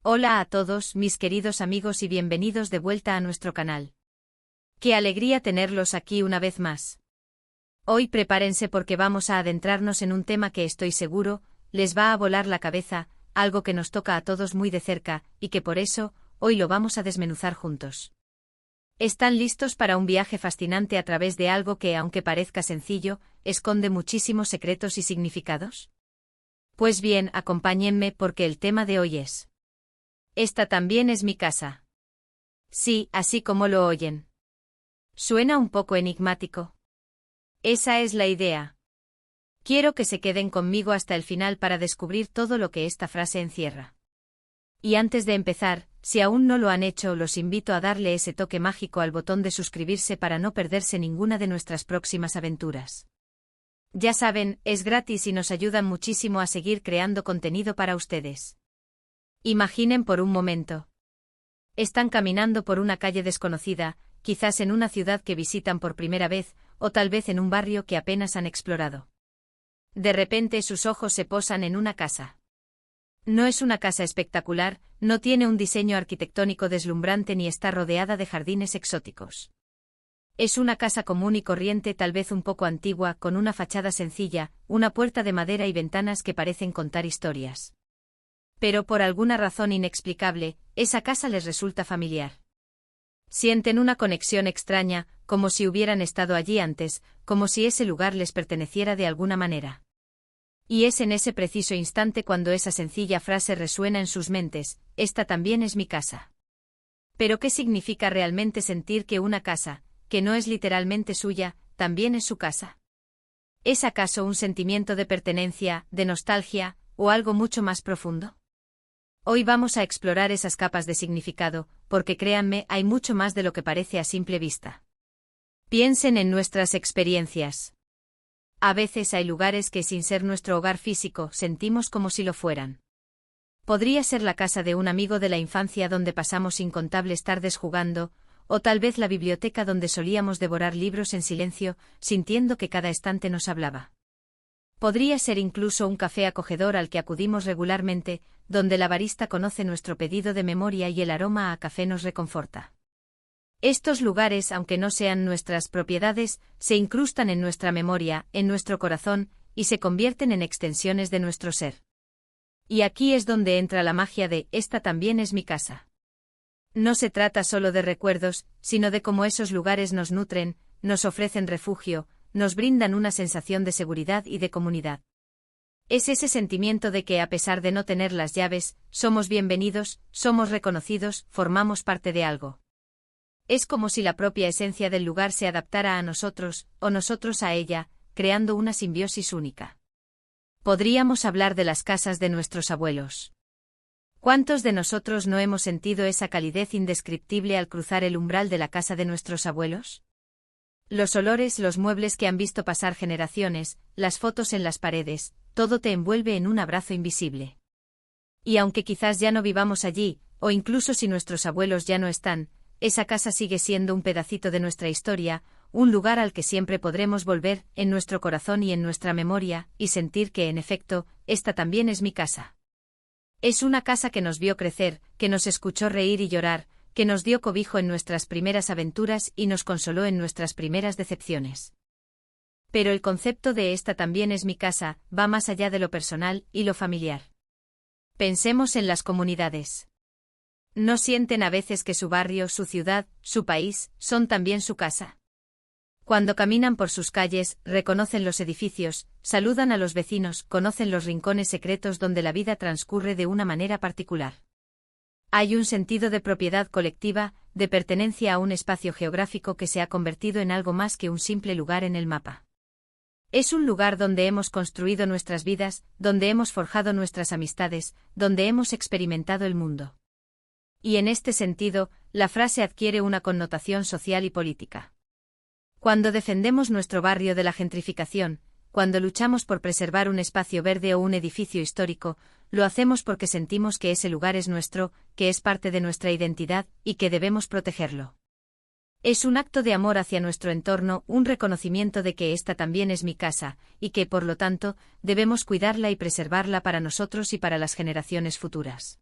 Hola a todos, mis queridos amigos y bienvenidos de vuelta a nuestro canal. Qué alegría tenerlos aquí una vez más. Hoy prepárense porque vamos a adentrarnos en un tema que estoy seguro, les va a volar la cabeza, algo que nos toca a todos muy de cerca, y que por eso, hoy lo vamos a desmenuzar juntos. ¿Están listos para un viaje fascinante a través de algo que, aunque parezca sencillo, esconde muchísimos secretos y significados? Pues bien, acompáñenme porque el tema de hoy es: esta también es mi casa. Sí, así como lo oyen. ¿Suena un poco enigmático? Esa es la idea. Quiero que se queden conmigo hasta el final para descubrir todo lo que esta frase encierra. Y antes de empezar, si aún no lo han hecho, los invito a darle ese toque mágico al botón de suscribirse para no perderse ninguna de nuestras próximas aventuras. Ya saben, es gratis y nos ayudan muchísimo a seguir creando contenido para ustedes. Imaginen por un momento. Están caminando por una calle desconocida, quizás en una ciudad que visitan por primera vez, o tal vez en un barrio que apenas han explorado. De repente sus ojos se posan en una casa. No es una casa espectacular, no tiene un diseño arquitectónico deslumbrante ni está rodeada de jardines exóticos. Es una casa común y corriente, tal vez un poco antigua, con una fachada sencilla, una puerta de madera y ventanas que parecen contar historias. Pero por alguna razón inexplicable, esa casa les resulta familiar. Sienten una conexión extraña, como si hubieran estado allí antes, como si ese lugar les perteneciera de alguna manera. Y es en ese preciso instante cuando esa sencilla frase resuena en sus mentes: esta también es mi casa. Pero ¿qué significa realmente sentir que una casa, que no es literalmente suya, también es su casa? ¿Es acaso un sentimiento de pertenencia, de nostalgia, o algo mucho más profundo? Hoy vamos a explorar esas capas de significado, porque créanme, hay mucho más de lo que parece a simple vista. Piensen en nuestras experiencias. A veces hay lugares que, sin ser nuestro hogar físico, sentimos como si lo fueran. Podría ser la casa de un amigo de la infancia donde pasamos incontables tardes jugando, o tal vez la biblioteca donde solíamos devorar libros en silencio, sintiendo que cada estante nos hablaba. Podría ser incluso un café acogedor al que acudimos regularmente, donde la barista conoce nuestro pedido de memoria y el aroma a café nos reconforta. Estos lugares, aunque no sean nuestras propiedades, se incrustan en nuestra memoria, en nuestro corazón, y se convierten en extensiones de nuestro ser. Y aquí es donde entra la magia de esta también es mi casa. No se trata solo de recuerdos, sino de cómo esos lugares nos nutren, nos ofrecen refugio, nos brindan una sensación de seguridad y de comunidad. Es ese sentimiento de que, a pesar de no tener las llaves, somos bienvenidos, somos reconocidos, formamos parte de algo. Es como si la propia esencia del lugar se adaptara a nosotros, o nosotros a ella, creando una simbiosis única. Podríamos hablar de las casas de nuestros abuelos. ¿Cuántos de nosotros no hemos sentido esa calidez indescriptible al cruzar el umbral de la casa de nuestros abuelos? Los olores, los muebles que han visto pasar generaciones, las fotos en las paredes, todo te envuelve en un abrazo invisible. Y aunque quizás ya no vivamos allí, o incluso si nuestros abuelos ya no están, esa casa sigue siendo un pedacito de nuestra historia, un lugar al que siempre podremos volver, en nuestro corazón y en nuestra memoria, y sentir que, en efecto, esta también es mi casa. Es una casa que nos vio crecer, que nos escuchó reír y llorar, que nos dio cobijo en nuestras primeras aventuras y nos consoló en nuestras primeras decepciones. Pero el concepto de esta también es mi casa va más allá de lo personal y lo familiar. Pensemos en las comunidades. ¿No sienten a veces que su barrio, su ciudad, su país, son también su casa? Cuando caminan por sus calles, reconocen los edificios, saludan a los vecinos, conocen los rincones secretos donde la vida transcurre de una manera particular. Hay un sentido de propiedad colectiva, de pertenencia a un espacio geográfico que se ha convertido en algo más que un simple lugar en el mapa. Es un lugar donde hemos construido nuestras vidas, donde hemos forjado nuestras amistades, donde hemos experimentado el mundo. Y en este sentido, la frase adquiere una connotación social y política. Cuando defendemos nuestro barrio de la gentrificación, cuando luchamos por preservar un espacio verde o un edificio histórico, lo hacemos porque sentimos que ese lugar es nuestro, que es parte de nuestra identidad, y que debemos protegerlo. Es un acto de amor hacia nuestro entorno, un reconocimiento de que esta también es mi casa, y que, por lo tanto, debemos cuidarla y preservarla para nosotros y para las generaciones futuras.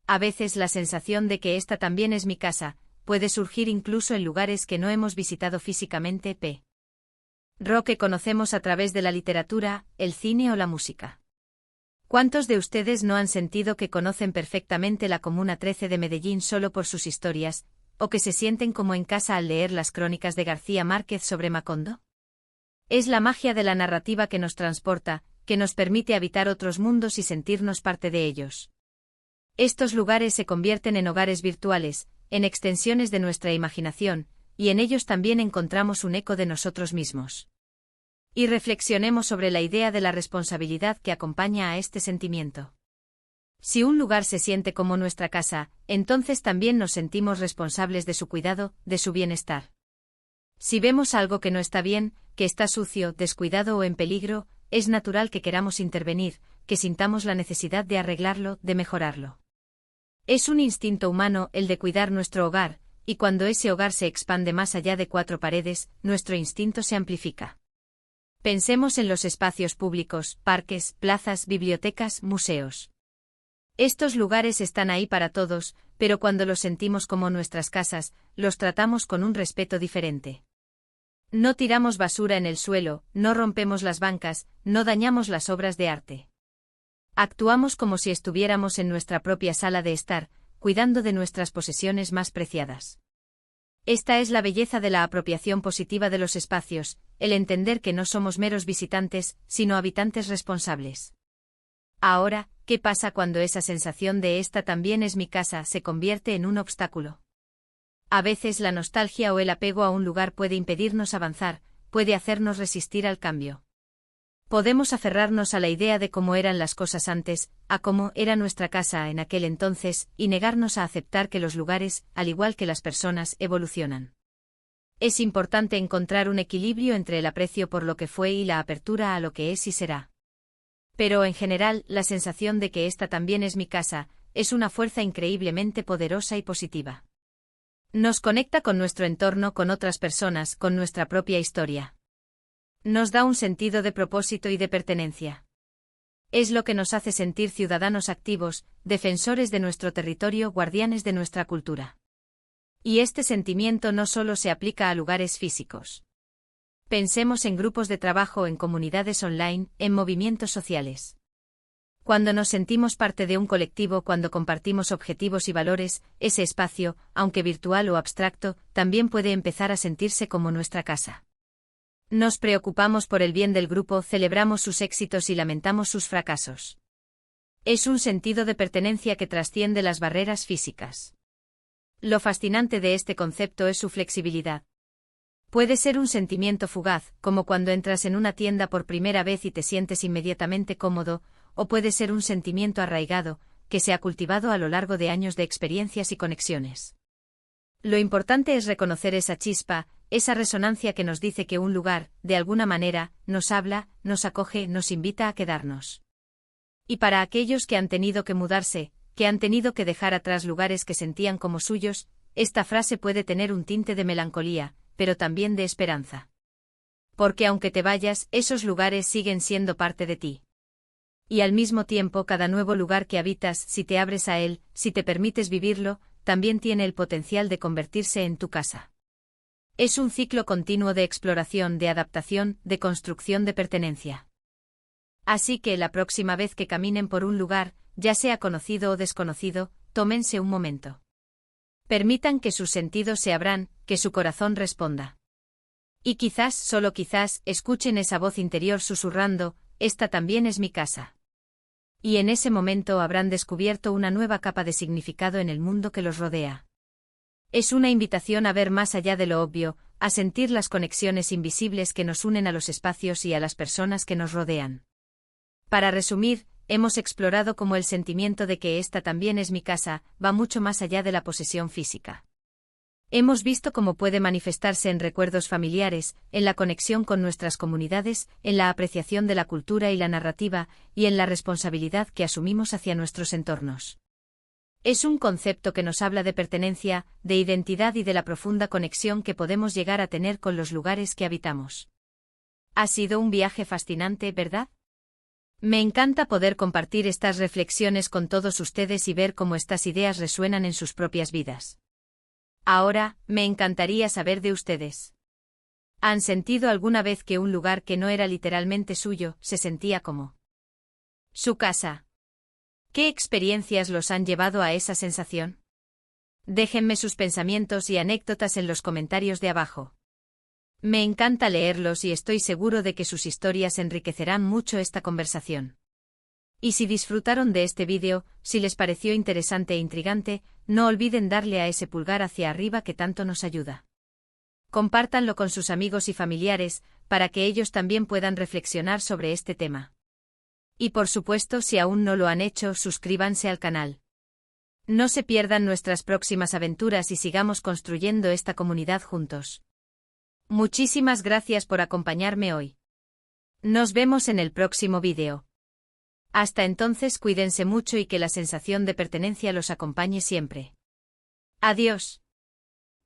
A veces la sensación de que esta también es mi casa puede surgir incluso en lugares que no hemos visitado físicamente, que conocemos a través de la literatura, el cine o la música. ¿Cuántos de ustedes no han sentido que conocen perfectamente la Comuna 13 de Medellín solo por sus historias, o que se sienten como en casa al leer las crónicas de García Márquez sobre Macondo? Es la magia de la narrativa que nos transporta, que nos permite habitar otros mundos y sentirnos parte de ellos. Estos lugares se convierten en hogares virtuales, en extensiones de nuestra imaginación, y en ellos también encontramos un eco de nosotros mismos. Y reflexionemos sobre la idea de la responsabilidad que acompaña a este sentimiento. Si un lugar se siente como nuestra casa, entonces también nos sentimos responsables de su cuidado, de su bienestar. Si vemos algo que no está bien, que está sucio, descuidado o en peligro, es natural que queramos intervenir, que sintamos la necesidad de arreglarlo, de mejorarlo. Es un instinto humano el de cuidar nuestro hogar, y cuando ese hogar se expande más allá de 4 paredes, nuestro instinto se amplifica. Pensemos en los espacios públicos, parques, plazas, bibliotecas, museos. Estos lugares están ahí para todos, pero cuando los sentimos como nuestras casas, los tratamos con un respeto diferente. No tiramos basura en el suelo, no rompemos las bancas, no dañamos las obras de arte. Actuamos como si estuviéramos en nuestra propia sala de estar, cuidando de nuestras posesiones más preciadas. Esta es la belleza de la apropiación positiva de los espacios, el entender que no somos meros visitantes, sino habitantes responsables. Ahora, ¿qué pasa cuando esa sensación de esta también es mi casa se convierte en un obstáculo? A veces la nostalgia o el apego a un lugar puede impedirnos avanzar, puede hacernos resistir al cambio. Podemos aferrarnos a la idea de cómo eran las cosas antes, a cómo era nuestra casa en aquel entonces, y negarnos a aceptar que los lugares, al igual que las personas, evolucionan. Es importante encontrar un equilibrio entre el aprecio por lo que fue y la apertura a lo que es y será. Pero en general, la sensación de que esta también es mi casa, es una fuerza increíblemente poderosa y positiva. Nos conecta con nuestro entorno, con otras personas, con nuestra propia historia. Nos da un sentido de propósito y de pertenencia. Es lo que nos hace sentir ciudadanos activos, defensores de nuestro territorio, guardianes de nuestra cultura. Y este sentimiento no solo se aplica a lugares físicos. Pensemos en grupos de trabajo, en comunidades online, en movimientos sociales. Cuando nos sentimos parte de un colectivo, cuando compartimos objetivos y valores, ese espacio, aunque virtual o abstracto, también puede empezar a sentirse como nuestra casa. Nos preocupamos por el bien del grupo, celebramos sus éxitos y lamentamos sus fracasos. Es un sentido de pertenencia que trasciende las barreras físicas. Lo fascinante de este concepto es su flexibilidad. Puede ser un sentimiento fugaz, como cuando entras en una tienda por primera vez y te sientes inmediatamente cómodo, o puede ser un sentimiento arraigado, que se ha cultivado a lo largo de años de experiencias y conexiones. Lo importante es reconocer esa chispa, esa resonancia que nos dice que un lugar, de alguna manera, nos habla, nos acoge, nos invita a quedarnos. Y para aquellos que han tenido que mudarse, que han tenido que dejar atrás lugares que sentían como suyos, esta frase puede tener un tinte de melancolía, pero también de esperanza. Porque aunque te vayas, esos lugares siguen siendo parte de ti. Y al mismo tiempo cada nuevo lugar que habitas, si te abres a él, si te permites vivirlo, también tiene el potencial de convertirse en tu casa. Es un ciclo continuo de exploración, de adaptación, de construcción de pertenencia. Así que la próxima vez que caminen por un lugar, ya sea conocido o desconocido, tómense un momento. Permitan que sus sentidos se abran, que su corazón responda. Y quizás, solo quizás, escuchen esa voz interior susurrando, esta también es mi casa. Y en ese momento habrán descubierto una nueva capa de significado en el mundo que los rodea. Es una invitación a ver más allá de lo obvio, a sentir las conexiones invisibles que nos unen a los espacios y a las personas que nos rodean. Para resumir, hemos explorado cómo el sentimiento de que esta también es mi casa, va mucho más allá de la posesión física. Hemos visto cómo puede manifestarse en recuerdos familiares, en la conexión con nuestras comunidades, en la apreciación de la cultura y la narrativa, y en la responsabilidad que asumimos hacia nuestros entornos. Es un concepto que nos habla de pertenencia, de identidad y de la profunda conexión que podemos llegar a tener con los lugares que habitamos. Ha sido un viaje fascinante, ¿verdad? Me encanta poder compartir estas reflexiones con todos ustedes y ver cómo estas ideas resuenan en sus propias vidas. Ahora, me encantaría saber de ustedes. ¿Han sentido alguna vez que un lugar que no era literalmente suyo se sentía como su casa? ¿Qué experiencias los han llevado a esa sensación? Déjenme sus pensamientos y anécdotas en los comentarios de abajo. Me encanta leerlos y estoy seguro de que sus historias enriquecerán mucho esta conversación. Y si disfrutaron de este vídeo, si les pareció interesante e intrigante, no olviden darle a ese pulgar hacia arriba que tanto nos ayuda. Compártanlo con sus amigos y familiares, para que ellos también puedan reflexionar sobre este tema. Y por supuesto, si aún no lo han hecho, suscríbanse al canal. No se pierdan nuestras próximas aventuras y sigamos construyendo esta comunidad juntos. Muchísimas gracias por acompañarme hoy. Nos vemos en el próximo vídeo. Hasta entonces, cuídense mucho y que la sensación de pertenencia los acompañe siempre. Adiós.